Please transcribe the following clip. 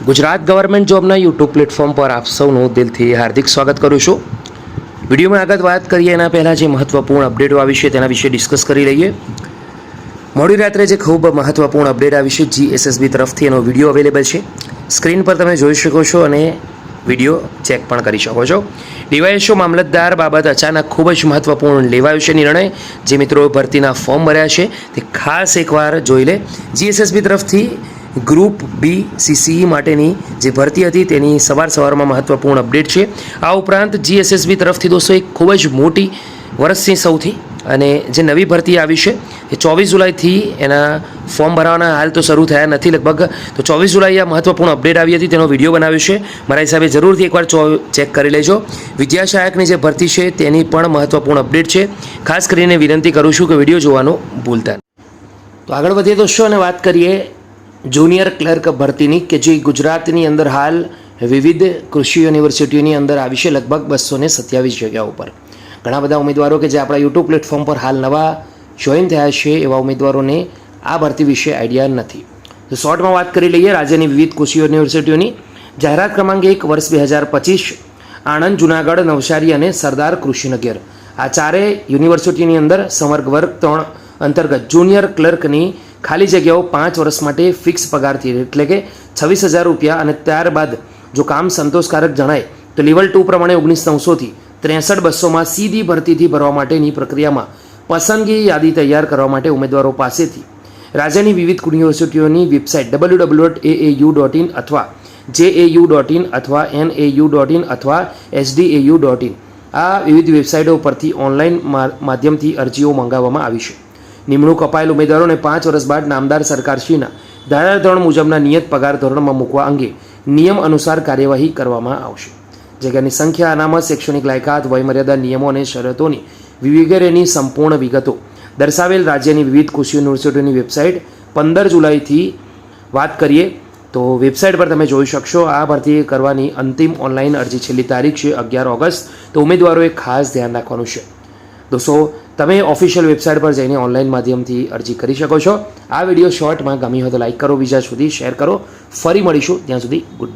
Gujarat government જોબના YouTube platform પર આપ સૌનું દિલથી હાર્દિક સ્વાગત કરું છું. વિડીયોમાં આગળ વાત કરીએ એના પહેલાં જે મહત્ત્વપૂર્ણ અપડેટો આવી છે તેના વિશે ડિસ્કસ કરી લઈએ. મોડી રાત્રે જે ખૂબ મહત્ત્વપૂર્ણ અપડેટ આવી છે GSSB તરફથી એનો વિડીયો અવેલેબલ છે. સ્ક્રીન પર તમે જોઈ શકો છો અને વિડીયો ચેક પણ કરી શકો છો. ડીવાયએસઓ મામલતદાર બાબત અચાનક ખૂબ જ મહત્ત્વપૂર્ણ લેવાયો છે નિર્ણય. જે મિત્રો ભરતીના ફોર્મ ભર્યા છે તે ખાસ એકવાર જોઈ લે. GSSB તરફથી ગ્રુપ બી CCE માટેની જે ભરતી હતી તેની સવારમાં મહત્ત્વપૂર્ણ અપડેટ છે. આ ઉપરાંત GSSB તરફથી દોસ્તો એક ખૂબ જ મોટી વર્ષની સૌથી અને જે નવી ભરતી આવી છે એ 24 જુલાઈથી એના ફોર્મ ભરવાના હાલ તો શરૂ થયા નથી લગભગ, તો 24 જુલાઈએ આ મહત્ત્વપૂર્ણ અપડેટ આવી હતી, તેનો વિડીયો બનાવ્યો છે. મારા હિસાબે જરૂરથી એકવાર ચેક કરી લેજો. વિદ્યા સહાયકની જે ભરતી છે તેની પણ મહત્ત્વપૂર્ણ અપડેટ છે. ખાસ કરીને વિનંતી કરું છું કે વિડીયો જોવાનું ભૂલતા નહીં. તો આગળ વધીએ દોસ્તો અને વાત કરીએ જુનિયર ક્લર્ક ભરતીની કે જે ગુજરાતની અંદર હાલ વિવિધ કૃષિ યુનિવર્સિટીઓની અંદર આવી છે લગભગ 227 જગ્યાઓ પર. ઘણા બધા ઉમેદવારો કે જે આપણા યુટ્યુબ પ્લેટફોર્મ પર હાલ નવા જોઈન થયા છે એવા ઉમેદવારોને આ ભરતી વિશે આઈડિયા નથી. તો શોર્ટમાં વાત કરી લઈએ રાજ્યની વિવિધ કૃષિ યુનિવર્સિટીઓની. જાહેરાત ક્રમાંક 1 વર્ષ 2025 આણંદ, જુનાગઢ, નવસારી અને સરદાર કૃષિનગર આ ચારેય યુનિવર્સિટીની અંદર સમગ્ર વર્ગ 3 અંતર્ગત જુનિયર ક્લર્કની ખાલી જગ્યાઓ 5 વર્ષ માટે ફિક્સ પગારથી એટલે કે 26,000 રૂપિયા અને ત્યારબાદ જો કામ સંતોષકારક જણાય તો લેવલ 2 પ્રમાણે 19,900થી 63,200માં સીધી ભરતીથી ભરવા માટેની પ્રક્રિયામાં પસંદગી યાદી તૈયાર કરવા માટે ઉમેદવારો પાસેથી રાજ્યની વિવિધ યુનિવર્સિટીઓની વેબસાઇટ www.aau.in અથવા jau.in અથવા nau.in અથવા sdau.in આ વિવિધ વેબસાઇટો પરથી ઓનલાઈન માધ્યમથી અરજીઓ મંગાવવામાં આવી છે. નિમણૂક અપાયેલ ઉમેદવારોને 5 વર્ષ બાદ નામદાર સરકારશ્રીના ધારાધોરણ મુજબના નિયત પગાર ધોરણમાં મૂકવા અંગે નિયમ અનુસાર કાર્યવાહી કરવામાં આવશે. જગ્યાની સંખ્યા, અનામત, શૈક્ષણિક લાયકાત, વયમર્યાદા, નિયમો અને શરતોની વગેરેની સંપૂર્ણ વિગતો દર્શાવેલ રાજ્યની વિવિધ કૃષિ યુનિવર્સિટીઓની વેબસાઇટ 15 જુલાઈથી વાત કરીએ તો વેબસાઇટ પર તમે જોઈ શકશો. આ ભરતી કરવાની અંતિમ ઓનલાઈન અરજી છેલ્લી તારીખ છે 11 ઓગસ્ટ. તો ઉમેદવારોએ ખાસ ધ્યાન રાખવાનું છે દોસ્તો. તમે ઓફિશિયલ વેબસાઇટ પર જઈને ઓનલાઈન માધ્યમથી અરજી કરી શકો છો. આ વિડીયો શોર્ટમાં ગમી હોય તો લાઇક કરો, બીજા સુધી શેર કરો. ફરી મળીશું, ત્યાં સુધી ગુડ બાય.